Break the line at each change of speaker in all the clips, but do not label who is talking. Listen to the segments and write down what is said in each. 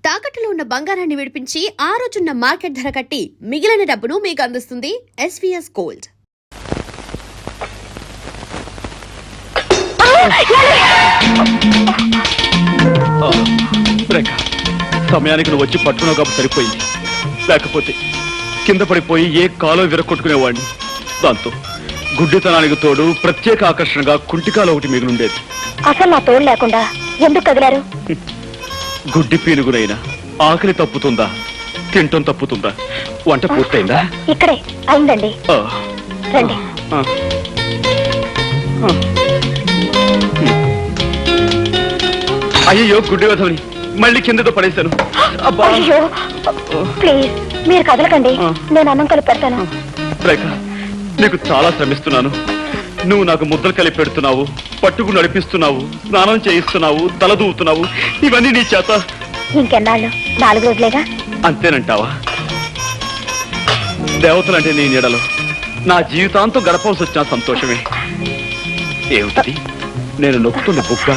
తాకట్టులో ఉన్న బంగారాన్ని విడిపించి ఆ రోజున్న మార్కెట్ ధర కట్టి మిగిలిన డబ్బును మీకు అందిస్తుంది ఎస్వీఎస్ గోల్డ్.
సమయానికి నువ్వు వచ్చి పట్టుకున్నావు కాబట్టి సరిపోయింది. లేకపోతే కింద పడిపోయి ఏ కాలో విరగొట్టుకునేవాడిని. దాంతో గుడ్డితనానికి తోడు ప్రత్యేక ఆకర్షణగా కుంటికాలు ఒకటి మిగిలిండేది.
అసలు నా తోడు లేకుండా ఎందుకు కదిలారు?
గుడ్డి పీనుగునైనా ఆకలి తప్పుతుందా, తింటం తప్పుతుందా? వంట పూర్తయిందా?
ఇక్కడే అయిందండి. రండి.
అయ్యో గుడ్డి వధవని మళ్ళీ కిందతో పడేశాను.
అయ్యో ప్లీజ్ మీరు కదలకండి, నేను అన్నం కలిపి పెడతాను.
రేఖ, నీకు చాలా శ్రమిస్తున్నాను. నువ్వు నాకు ముద్దలు కలిపి పెడుతున్నావు, పట్టుకు నడిపిస్తున్నావు, స్నానం చేయిస్తున్నావు, తల దూవుతున్నావు. ఇవన్నీ నీ చేత.
ఇంకెన్నాళ్ళు? 4 రోజులేగా.
అంతేనంటావా? దేవతలంటే నీ నీడలో నా జీవితాంతం గడపవలసి వచ్చిన సంతోషమే. ఏమిటది? నేను నొక్కుతుంది బుక్క?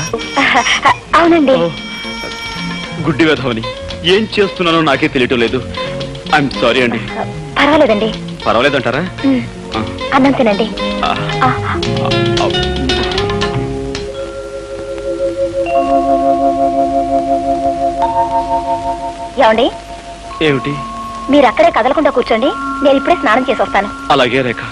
అవునండి.
గుడ్డి వేధవని ఏం చేస్తున్నానో నాకే తెలియటం లేదు. ఐఎమ్ సారీ అండి.
పర్వాలేదండి.
పర్వాలేదంటారా?
అన్నం తినండి. ఏమండి?
ఏమిటి?
మీరు అక్కడే కదలకుండా కూర్చోండి, నేను ఇప్పుడే స్నానం చేసి వస్తాను.
అలాగే రేఖ.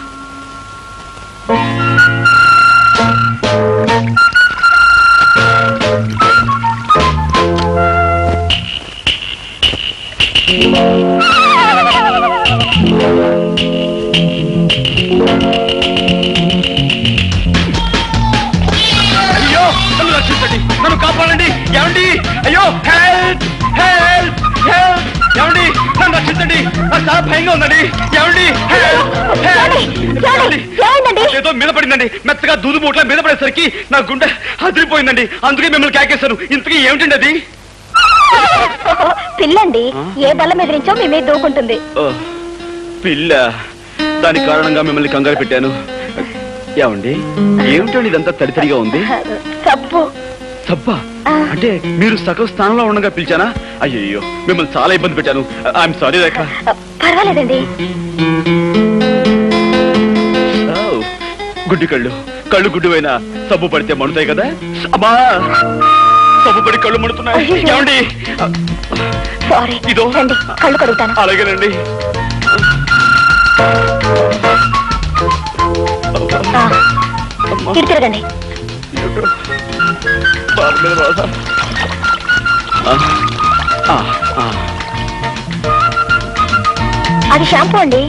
అయ్యో నన్ను రక్షించండి, నన్ను కాపాడండి. ఏమండి? అయ్యో హెల్ప్ హెల్ప్ హెల్ప్! ఏమండి నన్ను రక్షించండి, నాకు చాలా భయంగా ఉందండి. ఏమండి? ఏదో మీద పడిందండి, మెత్తగా దూదు బోట్ల మీద పడేసరికి నా గుండె అదిరిపోయిందండి. అందుకే మిమ్మల్ని కేకేశాను. ఇంతకీ ఏమిటండి అది?
పిల్లండి, ఏ బల్ల మీద నుంచో మీ మీద దూకుంటుంది.
పిల్ల? దాని కారణంగా మిమ్మల్ని కంగారు పెట్టాను. ఏమండి ఏమిటండి ఇదంతా తడితడిగా ఉంది?
సబ్బు.
సబ్బా? అంటే మీరు సగం స్థానంలో ఉండగా పిలిచానా? అయ్యో మిమ్మల్ని చాలా ఇబ్బంది పెట్టాను. ఐఎమ్ సారీ రేఖ.
పర్వాలేదండి.
గుడ్డి కళ్ళు గుడ్డువైనా సబ్బు పడితే మండుతాయి కదా. అమ్మా, సబ్బు పడి కళ్ళు మండుతున్నాయి. ఏమండి?
సారీ.
ఇదో
కళ్ళు కడుగుతాను.
అలాగేనండి.
ఇటు తిరగండి. అది షాంపూ అండి.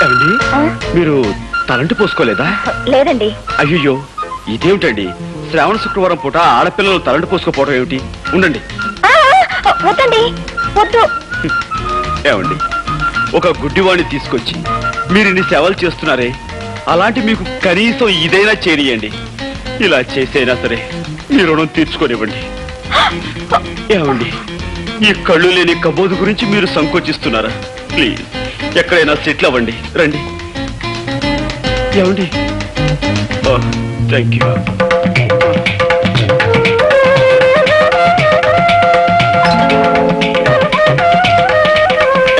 ఏమండి మీరు తలంటి పోసుకోలేదా?
లేదండి.
అయ్యో ఇదేమిటండి, శ్రావణ శుక్రవారం పూట ఆడపిల్లలు తలంటి పోసుకోపోవడం ఏమిటి? ఉండండి.
వద్దండి, వద్దు.
ఏమండి ఒక గుడ్డివాణ్ణి తీసుకొచ్చి మీరు ఇన్ని సేవలు చేస్తున్నారే, అలాంటి మీకు కనీసం ఇదైనా చేయనియండి. ఇలా చేసైనా సరే మీ రుణం తీర్చుకోనివ్వండి. ఏమండి ఈ కళ్ళు లేని కబోదు గురించి మీరు సంకోచిస్తున్నారా? ప్లీజ్ ఎక్కడైనా సెటిల్ అవ్వండి. రండి. ఏమండి? Thank you.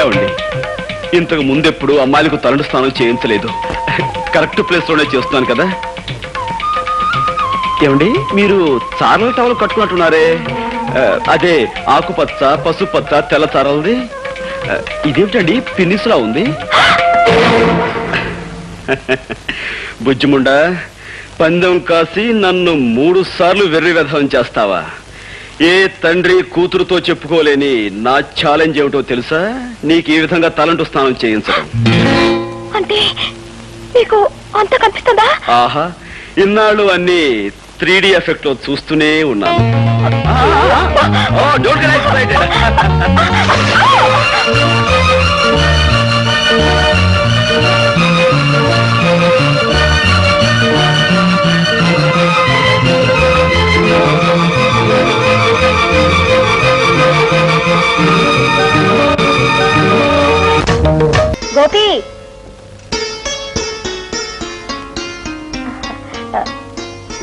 ఏమండి ఇంతకు ముందెప్పుడు అమ్మాయిలకు తలంటు స్నానం చేయించలేదు. కరెక్ట్ ప్లేస్ లోనే చేస్తున్నాను కదా. ఏమండి మీరు చారల టవల్ కట్టుకున్నట్టున్నారే, అదే ఆకుపచ్చ, పసుపచ్చ, తెల్ల చారలది. ఇదేమిటండి పిన్నిస్లా ఉంది? బుజ్జిముండా, పందెం కాసి నన్ను 3 సార్లు వెర్రి వెధవం చేస్తావా? ఏ తండ్రి కూతురుతో చెప్పుకోలేని నా ఛాలెంజ్ ఏమిటో తెలుసా? నీకు ఈ విధంగా తలంటు స్నానం చేయించడం.
అంటే మీకు అంత కనిపిస్తుందా?
ఆహా, ఇన్నాళ్ళు అన్ని 3D ఎఫెక్ట్ లో చూస్తూనే ఉన్నాను.
గోపి,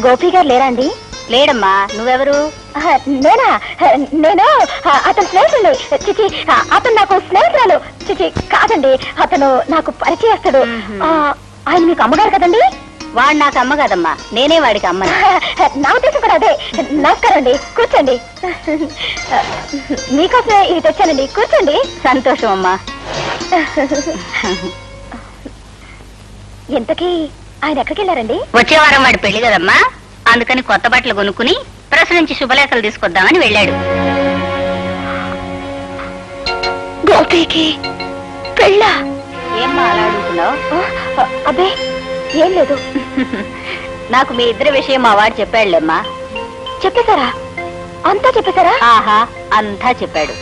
గోపి గారు లేరా అండి? లేడమ్మా, నువ్వెవరు? నేనా? నేను అతని స్నేహితుడు. చిచి, అతను నాకు స్నేహితురాలు. చిచి కాదండి, అతను నాకు పరిచయస్తుడు. ఆయన మీకు అమ్మగారు కదండి? వాడు నాకు అమ్మ కదమ్మా, నేనే వాడికి అమ్మ. నా ఉద్దేశం కూడా అదే. నమస్కారం అండి, కూర్చోండి. మీకోసమే ఇది తెచ్చానండి, కూర్చోండి. సంతోషం అమ్మా. ఇంతకీ ఆయన ఎక్కడికి వెళ్ళారండి? వచ్చే వారం వాడి పెళ్లి కదమ్మా, అందుకని కొత్త బట్టలు కొనుక్కుని ప్రెస్ నుంచి శుభలేఖలు తీసుకొద్దామని వెళ్ళాడు. గోపికి పెళ్ళా? ఏమ్మా అలా అడుగుతున్నావు? అబ్బే ఏం లేదు. నాకు మీ ఇద్దరి విషయం మా వాడు చెప్పాడులేమ్మా. చెప్పేశారా? అంతా చెప్పేశారా? ఆహా, అంతా చెప్పాడు.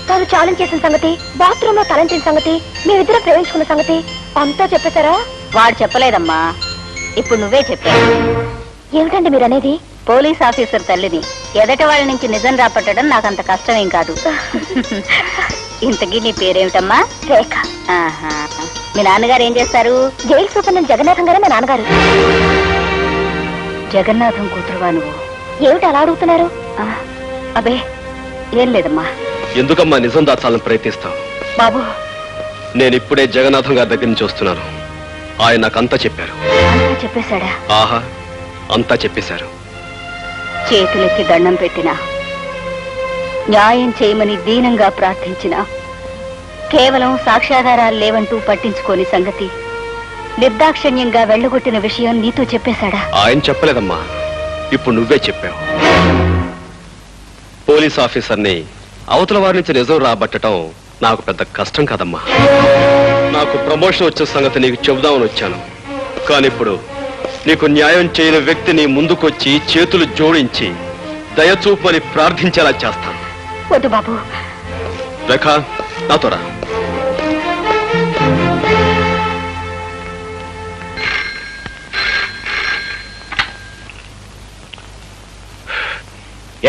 తాను ఛాలెంజ్ చేసిన సంగతి, బాత్రూమ్ లో తలంచిన సంగతి, మీరిద్దరం ప్రేమించుకున్న సంగతి అంతా చెప్పేశారా? వాడు చెప్పలేదమ్మా, ఇప్పుడు నువ్వే చెప్పావు. ఏమిటండి మీరు అనేది? పోలీస్ ఆఫీసర్ తల్లిని ఎదటి వాళ్ళ నుంచి నిజం రాపట్టడం నాకు అంత కష్టమేం కాదు. ఇంతకీ నీ పేరేమిటమ్మా? రేఖ. ఆహా, మీ నాన్నగారు ఏం చేస్తారు? జైలు సూపర్ జగన్నాథం గారే మా నాన్నగారు. జగన్నాథం కూతురువా నువ్వు? ఏమిటి అలా అడుగుతున్నారు? అబే ఏం లేదమ్మా.
ఎందుకమ్మా నిజం దాచాలని ప్రయత్నిస్తావు?
బాబు,
నేను ఇప్పుడే జగన్నాథం గారి దగ్గర నుంచి వస్తున్నాను. ఆయన నాకంతా చెప్పారు.
అంతా చెప్పేశాడా?
ఆహా, అంతా చెప్పేశారు.
చేతులెత్తి దండం పెట్టినా, న్యాయం చేయమని దీనంగా ప్రార్థించిన, కేవలం సాక్ష్యాధారాలు లేవంటూ పట్టించుకోని సంగతి, నిర్దాక్షిణ్యంగా వెళ్ళగొట్టిన విషయం నీతో చెప్పేశాడా?
ఆయన చెప్పలేదమ్మా, ఇప్పుడు నువ్వే చెప్పావు. పోలీస్ ఆఫీసర్ని అవతల వారి నుంచి నిజం రాబట్టడం నాకు పెద్ద కష్టం కాదమ్మా. నాకు ప్రమోషన్ వచ్చే సంగతి నీకు చెబుదామని వచ్చాను. కానీ ఇప్పుడు నీకు న్యాయం చేయని వ్యక్తిని ముందుకొచ్చి చేతులు జోడించి దయచూపని ప్రార్థించేలా చేస్తాను.
వద్దు బాబు.
రేఖ, నాతో రా.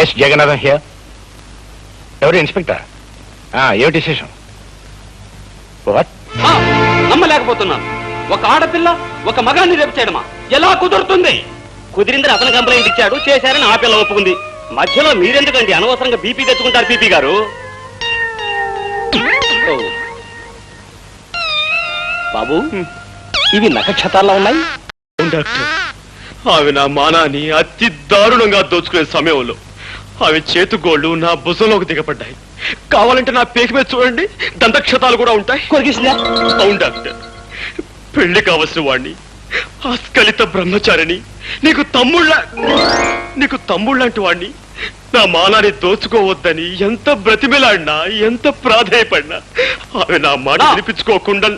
Yes Jagannatham here. ఎవరు? ఇన్స్పెక్టర్. ఏమిటి విశేషం? వాట్?
నమ్మలేకపోతున్నాను. ఒక ఆడపిల్ల ఒక మగాన్ని రేపు చేయడమా? ఎలా కుదురుతుంది? కుదిరిందని అతను కంప్లైంట్ ఇచ్చాడు, చేశారని ఆ పిల్ల ఒప్పుకుంది. మధ్యలో మీరెందుకండి అనవసరంగా బీపీ తెచ్చుకుంటారు? పీపీ గారు, బాబు ఇవి నక్షత్రాల్లో ఉన్నాయి.
డాక్టర్, ఆమె నా మానాన్ని అతి దారుణంగా దోచుకునే సమయంలో ఆమె చేతుగోళ్లు నా భుజంలోకి దిగబడ్డాయి. కావాలంటే నా పేక మీద చూడండి, దంతక్షతాలు కూడా ఉంటాయి.
కొరికిసిందా?
అవును డాక్టర్, పెళ్లి కావలసిన వాణ్ణి, ఆస్కలిత బ్రహ్మచారిని, నీకు తమ్ముళ్ళంటి వాణ్ణి నా మానాన్ని దోచుకోవద్దని ఎంత బ్రతిమిలాడినా, ఎంత ప్రాధేయపడినా ఆమె నా మాట వినిపించుకోకుండా.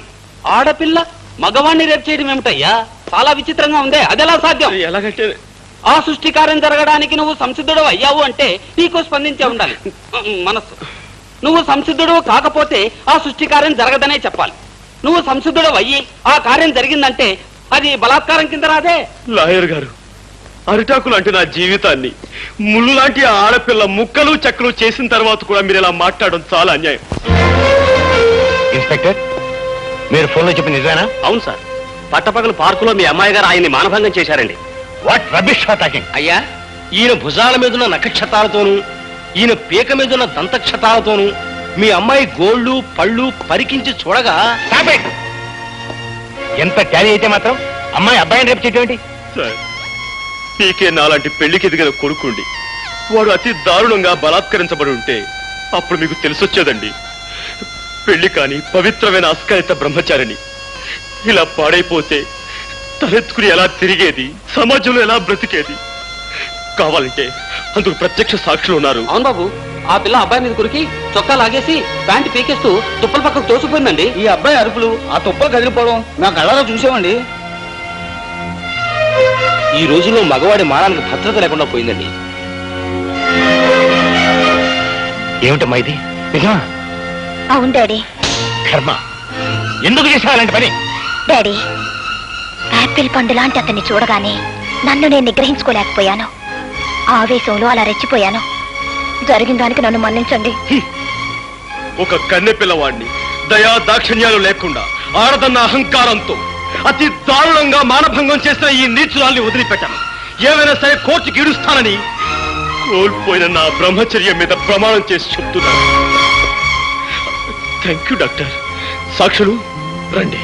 ఆడపిల్ల మగవాణ్ణి రేపు చేయడం ఏమిటయ్యా? చాలా విచిత్రంగా ఉందే. అదెలా సాధ్యం?
ఎలాగంటే
ఆ సృష్టి కార్యం జరగడానికి నువ్వు సంసిద్ధుడు అయ్యావు అంటే నీకు స్పందించే ఉండాలి మనస్సు. నువ్వు సంసిద్ధుడు కాకపోతే ఆ సృష్టి కార్యం జరగదనే చెప్పాలి. నువ్వు సంసిద్ధుడు అయ్యి ఆ కార్యం జరిగిందంటే అది బలాత్కారం కింద రాదే.
లాయర్ గారు, అరిటాకు లాంటి నా జీవితాన్ని ముళ్ళు లాంటి ఆడపిల్ల ముక్కలు చెక్కలు చేసిన తర్వాత కూడా మీరు ఇలా మాట్లాడడం చాలా అన్యాయం.
ఇన్స్పెక్టర్, మీరు ఫోన్లో చెప్పిన నిజమేనా?
అవును సార్, పట్టపగలు పార్కులో మీ అమ్మాయి గారు ఆయన్ని మానభంగం చేశారండి.
What rubbish talking?
అయ్యా, ఈయన భుజాల మీదున్న నక్షత్రాలతోనూ ఈయన పీక మీదున్న దంతక్షతాలతోనూ మీ అమ్మాయి గోళ్ళు పళ్ళు పరికించి చూడగా
ఎంత ట్యాలీ అయితే మాత్రం అమ్మాయి అబ్బాయిని రేపు చేయటం ఏంటి?
సార్, పీకే నాలాంటి పెళ్లికి ఎదిగిన కొడుకుండి వాడు అతి దారుణంగా బలాత్కరించబడి ఉంటే అప్పుడు మీకు తెలిసొచ్చేదండి. పెళ్లి కాని పవిత్రమైన అస్కలిత బ్రహ్మచారిని ఇలా పాడైపోతే తలెత్తుకుని ఎలా తిరిగేది, సమాజంలో ఎలా బ్రతికేది? కావాలంటే అందుకు ప్రత్యక్ష సాక్షులు ఉన్నారు.
అవును బాబు, ఆ పిల్ల అబ్బాయి మీద కురికి చొక్కా లాగేసి ప్యాంటు పీకేస్తూ తుప్పల పక్కకు తోసిపోయిందండి. ఈ అబ్బాయి అరుపులు, ఆ తుప్పలు కదిలిపోవడం మేము కళ్ళలో చూసామండి. ఈ రోజుల్లో మగవాడి మానానికి భద్రత లేకుండా పోయిందండి.
ఏమిటమ్మా ఇది? నిజమా?
అవును డాడీ.
కర్మ, ఎందుకు చేసావు అలాంటి పని?
డాడీ, యాపిల్ పండు లాంటి అతన్ని చూడగానే నన్ను నేను నిగ్రహించుకోలేకపోయాను. ఆవేశంలో అలా రెచ్చిపోయాను. జరిగిన దానికి నన్ను మన్నించండి.
ఒక కన్నె పిల్లవాడిని దయా దాక్షిణ్యాలు లేకుండా ఆడదన్న అహంకారంతో అతి దారుణంగా మానభంగం చేసిన ఈ నీచురాల్ని వదిలిపెట్టాను. ఏమైనా సరే కోర్టుకి ఇడుస్తానని కోల్పోయిన నా బ్రహ్మచర్యం మీద ప్రమాణం చేసి చెప్తున్నాను. Thank you doctor. సాక్షులు రండి.